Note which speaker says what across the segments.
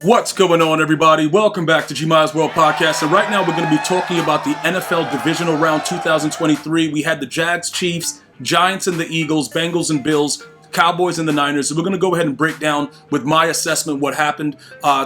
Speaker 1: What's going on, everybody? Welcome back to GmiasWorld Podcast. And right now we're going to be talking about the NFL divisional round 2023. We had the Jags Chiefs, Giants and the Eagles, Bengals and Bills, Cowboys and the Niners. So we're going to go ahead and break down with my assessment what happened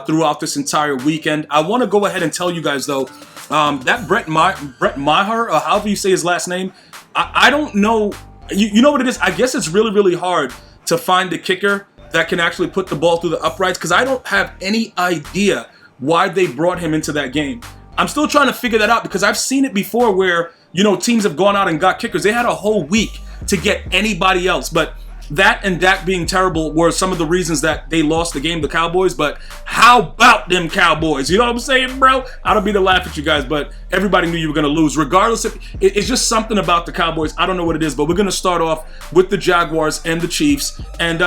Speaker 1: throughout this entire weekend. I want to go ahead and tell you guys, though, that Brett Maher, however you say his last name, I don't know. You know what it is? I guess it's really, really hard to find a kicker that can actually put the ball through the uprights, because I don't have any idea why they brought him into that game. I'm still trying to figure that out, because I've seen it before where, teams have gone out and got kickers. They had a whole week to get anybody else, but that and Dak being terrible were some of the reasons that they lost the game, the Cowboys. But how about them Cowboys? You know what I'm saying, bro? I don't mean to laugh at you guys, but everybody knew you were going to lose. Regardless, it's just something about the Cowboys. I don't know what it is, but we're going to start off with the Jaguars and the Chiefs. And,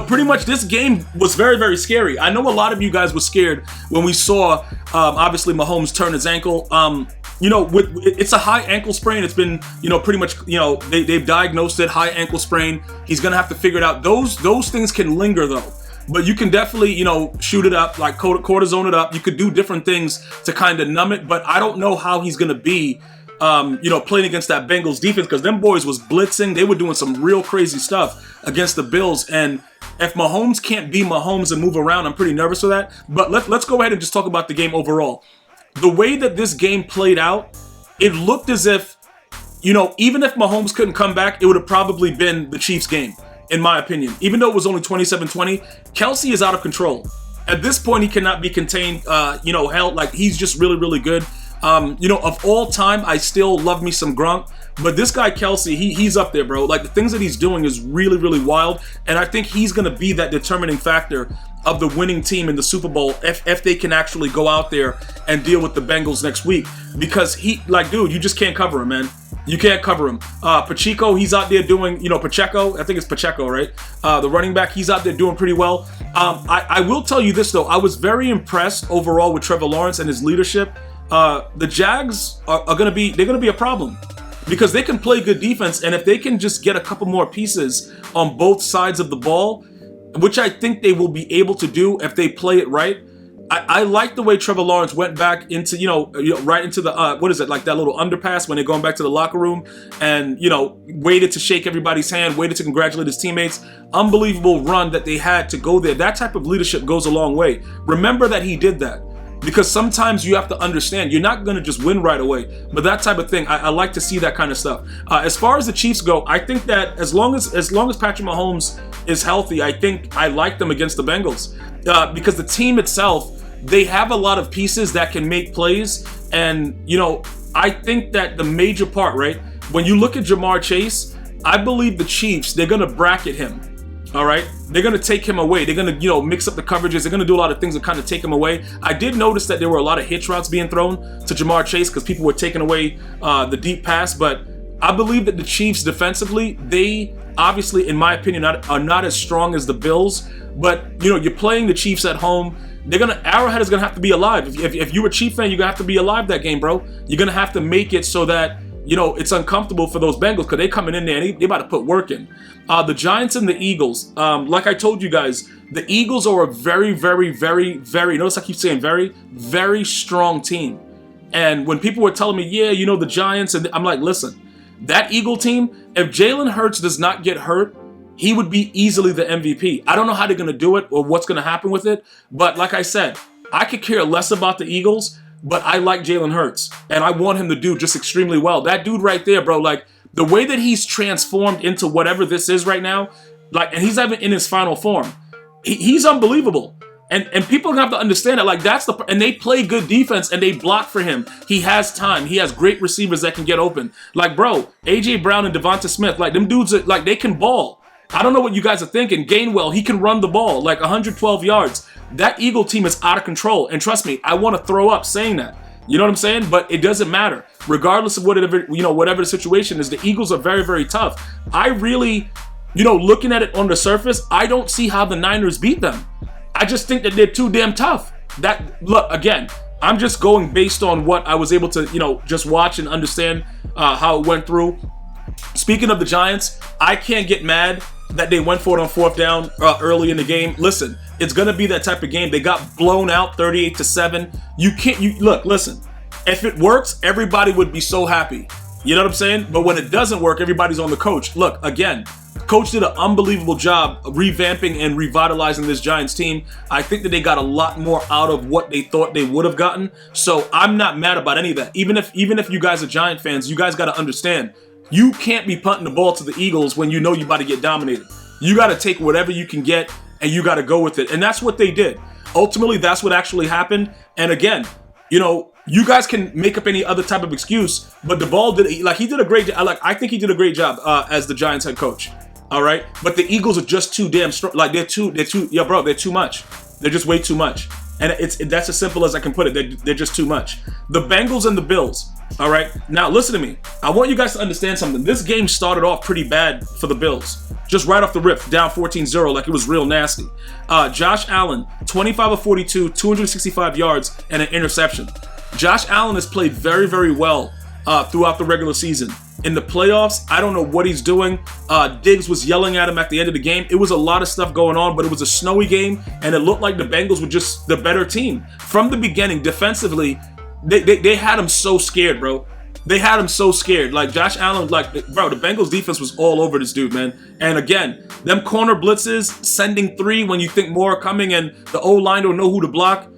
Speaker 1: pretty much this game was very, very scary. I know a lot of you guys were scared when we saw, obviously, Mahomes turn his ankle. It's a high ankle sprain. It's been, pretty much, they've diagnosed it, high ankle sprain. He's going to have to figure it out. Those things can linger, though. But you can definitely, shoot it up, like cortisone it up. You could do different things to kind of numb it. But I don't know how he's going to be, playing against that Bengals defense, because them boys was blitzing. They were doing some real crazy stuff against the Bills. And if Mahomes can't be Mahomes and move around, I'm pretty nervous for that. But let's go ahead and just talk about the game overall. The way that this game played out, it looked as if, even if Mahomes couldn't come back, it would have probably been the Chiefs game, in my opinion. Even though it was only 27-20, Kelsey is out of control. At this point, he cannot be contained, held. Like, he's just really, really good. Of all time, I still love me some Gronk. But this guy, Kelsey, he's up there, bro. Like, the things that he's doing is really, really wild. And I think he's going to be that determining factor of the winning team in the Super Bowl if they can actually go out there and deal with the Bengals next week. Because dude, you just can't cover him, man. You can't cover him. Pacheco, he's out there doing, Pacheco. I think it's Pacheco, right? The running back, he's out there doing pretty well. I will tell you this, though. I was very impressed overall with Trevor Lawrence and his leadership. The Jags are going to be a problem, because they can play good defense, and if they can just get a couple more pieces on both sides of the ball, which I think they will be able to do if they play it right. I like the way Trevor Lawrence went back into, right into the, that little underpass when they're going back to the locker room, and, waited to shake everybody's hand, waited to congratulate his teammates. Unbelievable run that they had to go there. That type of leadership goes a long way. Remember that he did that. Because sometimes you have to understand, you're not going to just win right away. But that type of thing, I like to see that kind of stuff. As far as the Chiefs go, I think that as long as Patrick Mahomes is healthy, I think I like them against the Bengals. Because the team itself, they have a lot of pieces that can make plays. And, I think that the major part, right, when you look at Jamar Chase, I believe the Chiefs, they're going to bracket him. All right, they're going to take him away. They're going to, mix up the coverages. They're going to do a lot of things to kind of take him away. I did notice that there were a lot of hitch routes being thrown to Jamar Chase because people were taking away the deep pass. But I believe that the Chiefs defensively, they obviously, in my opinion, are not as strong as the Bills. But, you're playing the Chiefs at home. Arrowhead is going to have to be alive. If you're a Chief fan, you're going to have to be alive that game, bro. You're going to have to make it so that, it's uncomfortable for those Bengals, because they coming in there and they about to put work in. The Giants and the Eagles, like I told you guys, the Eagles are a very, very, very, very, notice I keep saying very, very strong team. And when people were telling me, the Giants, and I'm like, listen, that Eagle team, if Jalen Hurts does not get hurt, he would be easily the MVP. I don't know how they're going to do it or what's going to happen with it. But like I said, I could care less about the Eagles. But I like Jalen Hurts, and I want him to do just extremely well. That dude right there, bro, like, the way that he's transformed into whatever this is right now, like, and he's even in his final form, he's unbelievable. And people have to understand that, like, and they play good defense, and they block for him. He has time. He has great receivers that can get open. Like, bro, A.J. Brown and Devonta Smith, like, them dudes, like, they can ball. I don't know what you guys are thinking. Gainwell, he can run the ball, like 112 yards. That Eagle team is out of control. And trust me, I want to throw up saying that. You know what I'm saying? But it doesn't matter. Regardless of whatever the situation is, the Eagles are very, very tough. I really, looking at it on the surface, I don't see how the Niners beat them. I just think that they're too damn tough. Look, again, I'm just going based on what I was able to, just watch and understand how it went through. Speaking of the Giants, I can't get mad that they went for it on fourth down early in the game. Listen, It's going to be that type of game. They got blown out 38-7. Look, listen. If it works, everybody would be so happy. You know what I'm saying? But when it doesn't work, everybody's on the coach. Look, again, coach did an unbelievable job revamping and revitalizing this Giants team. I think that they got a lot more out of what they thought they would have gotten. So I'm not mad about any of that. Even if you guys are Giant fans, you guys got to understand, you can't be punting the ball to the Eagles when you know you're about to get dominated. You got to take whatever you can get and you got to go with it. And that's what they did. Ultimately, that's what actually happened. And again, you guys can make up any other type of excuse, but Duvall he did a great job. I think he did a great job as the Giants head coach. All right, but the Eagles are just too damn strong. They're too much. They're just way too much. And that's as simple as I can put it. They're just too much. The Bengals and the Bills. All right, now listen to me. I want you guys to understand something. This game started off pretty bad for the Bills. Just right off the rip, down 14-0, like it was real nasty. Josh Allen, 25 of 42, 265 yards, and an interception. Josh Allen has played very, very well throughout the regular season. In the playoffs, I don't know what he's doing. Diggs was yelling at him at the end of the game. It was a lot of stuff going on, but it was a snowy game, and it looked like the Bengals were just the better team. From the beginning, defensively, they had him so scared, bro. They had him so scared. Like, Josh Allen, the Bengals defense was all over this dude, man. And again, them corner blitzes, sending 3 when you think more are coming, and the O-line don't know who to block.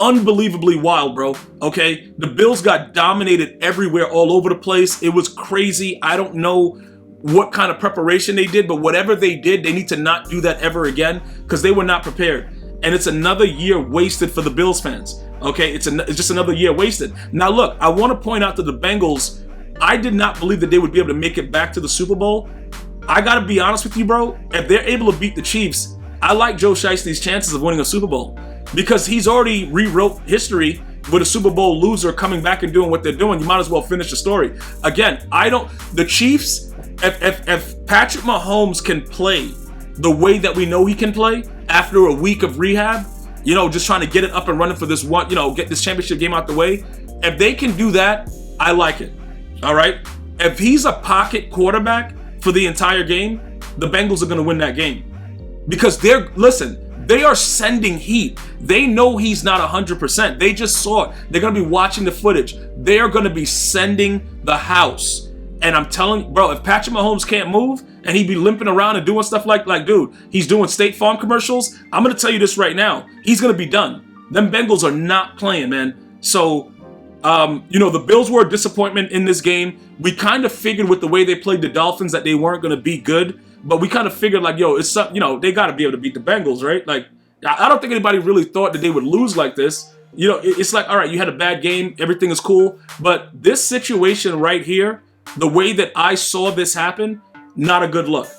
Speaker 1: Unbelievably wild, bro. Okay, the Bills got dominated everywhere, all over the place. It was crazy. I don't know what kind of preparation they did, but whatever they did, they need to not do that ever again because they were not prepared. And it's another year wasted for the Bills fans. Okay, it's just another year wasted. Now, look, I want to point out to the Bengals, I did not believe that they would be able to make it back to the Super Bowl. I got to be honest with you, bro. If they're able to beat the Chiefs, I like Joe Shiesty's chances of winning a Super Bowl. Because he's already rewrote history with a Super Bowl loser coming back and doing what they're doing. You might as well finish the story. Again, the Chiefs, if Patrick Mahomes can play the way that we know he can play after a week of rehab, just trying to get it up and running for this one, get this championship game out the way. If they can do that, I like it. All right? If he's a pocket quarterback for the entire game, the Bengals are going to win that game. Because they are sending heat. They know he's not 100%. They just saw it. They're going to be watching the footage. They are going to be sending the house. And I'm telling you, bro, if Patrick Mahomes can't move and he be limping around and doing stuff like dude, he's doing State Farm commercials, I'm going to tell you this right now. He's going to be done. Them Bengals are not playing, man. So, the Bills were a disappointment in this game. We kind of figured with the way they played the Dolphins that they weren't going to be good. But we kind of figured it's something, they got to be able to beat the Bengals, right? Like, I don't think anybody really thought that they would lose like this. It's like, all right, you had a bad game. Everything is cool. But this situation right here, the way that I saw this happen, not a good look.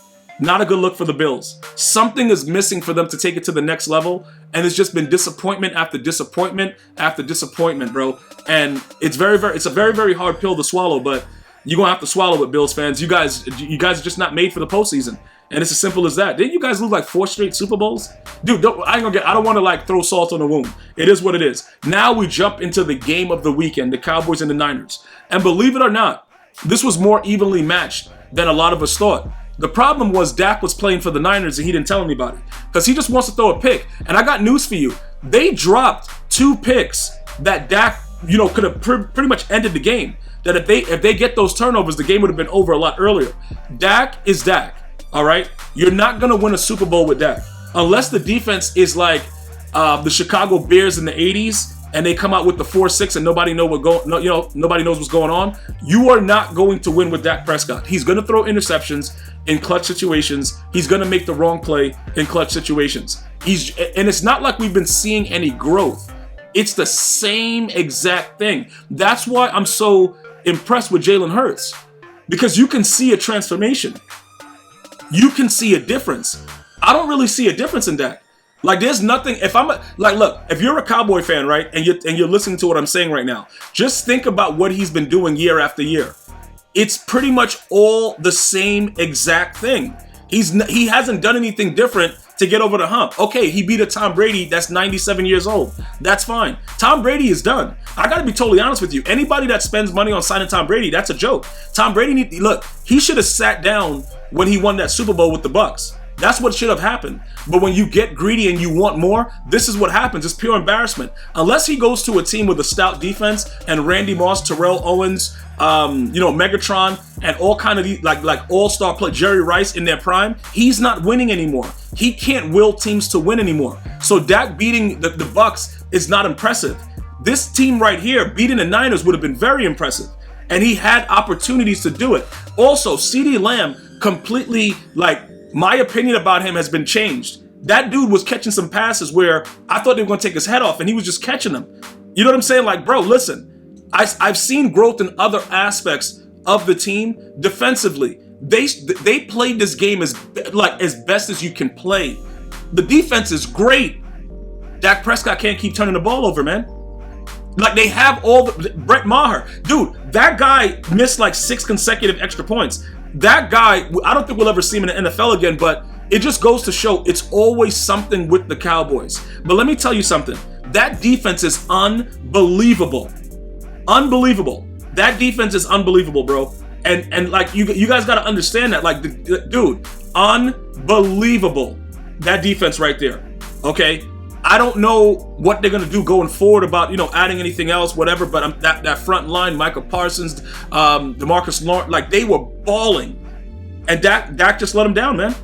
Speaker 1: Not a good look for the Bills. Something is missing for them to take it to the next level. And it's just been disappointment after disappointment after disappointment, bro. And it's a very, very hard pill to swallow, but you're going to have to swallow it, Bills fans. You guys are just not made for the postseason. And it's as simple as that. Didn't you guys lose like 4 straight Super Bowls? Dude, I don't want to throw salt on the wound. It is what it is. Now we jump into the game of the weekend, the Cowboys and the Niners. And believe it or not, this was more evenly matched than a lot of us thought. The problem was Dak was playing for the Niners and he didn't tell anybody because he just wants to throw a pick. And I got news for you. They dropped 2 picks that Dak, could have pretty much ended the game. That if they get those turnovers, the game would have been over a lot earlier. Dak is Dak, all right? You're not going to win a Super Bowl with Dak. Unless the defense is like the Chicago Bears in the 80s and they come out with the 4-6 and nobody knows what's going on. You are not going to win with Dak Prescott. He's going to throw interceptions in clutch situations. He's going to make the wrong play in clutch situations. And it's not like we've been seeing any growth. It's the same exact thing. That's why I'm so impressed with Jalen Hurts, because you can see a transformation. You can see a difference. I don't really see a difference in Dak. Like, there's nothing. Look, if you're a Cowboy fan, right, and you're listening to what I'm saying right now, just think about what he's been doing year after year. It's pretty much all the same exact thing. He hasn't done anything different to get over the hump. Okay, he beat a Tom Brady that's 97 years old. That's fine. Tom Brady is done. I got to be totally honest with you. Anybody that spends money on signing Tom Brady, that's a joke. Tom Brady, he should have sat down when he won that Super Bowl with the Bucs. That's what should have happened. But when you get greedy and you want more, this is what happens. It's pure embarrassment. Unless he goes to a team with a stout defense and Randy Moss, Terrell Owens, Megatron, and all kind of these, like all-star play, Jerry Rice in their prime, he's not winning anymore. He can't will teams to win anymore. So Dak beating the Bucs is not impressive. This team right here beating the Niners would have been very impressive. And he had opportunities to do it. Also, CeeDee Lamb completely, my opinion about him has been changed. That dude was catching some passes where I thought they were going to take his head off, and he was just catching them. You know what I'm saying? Like, bro, listen, I've seen growth in other aspects of the team defensively. They played this game as best as you can play. The defense is great. Dak Prescott can't keep turning the ball over, man. Like, they have all the Brett Maher. Dude, that guy missed 6 consecutive extra points. That guy, I don't think we'll ever see him in the NFL again, but it just goes to show it's always something with the Cowboys. But let me tell you something. That defense is unbelievable. Unbelievable. That defense is unbelievable, bro. And you guys got to understand that. Dude, unbelievable. That defense right there. Okay? I don't know what they're going to do going forward about, adding anything else, whatever, but that front line, Michael Parsons, DeMarcus Lawrence, they were balling. And Dak just let him down, man.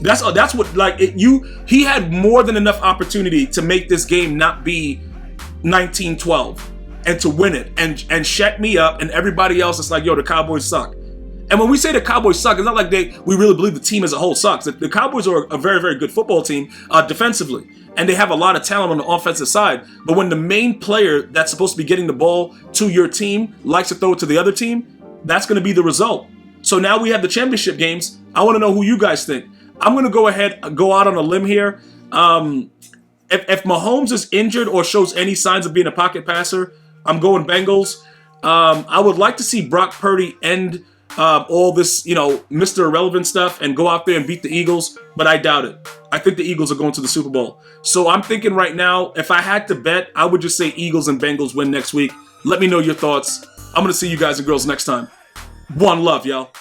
Speaker 1: That's what, he had more than enough opportunity to make this game not be 19-12 and to win it and shut me up, and everybody else is like, yo, the Cowboys suck. And when we say the Cowboys suck, it's not like we really believe the team as a whole sucks. The Cowboys are a very, very good football team defensively. And they have a lot of talent on the offensive side. But when the main player that's supposed to be getting the ball to your team likes to throw it to the other team, that's going to be the result. So now we have the championship games. I want to know who you guys think. I'm going to go out on a limb here. If Mahomes is injured or shows any signs of being a pocket passer, I'm going Bengals. I would like to see Brock Purdy end all this, Mr. Irrelevant stuff and go out there and beat the Eagles, but I doubt it. I think the Eagles are going to the Super Bowl. So I'm thinking right now, if I had to bet, I would just say Eagles and Bengals win next week. Let me know your thoughts. I'm going to see you guys and girls next time. One love, y'all.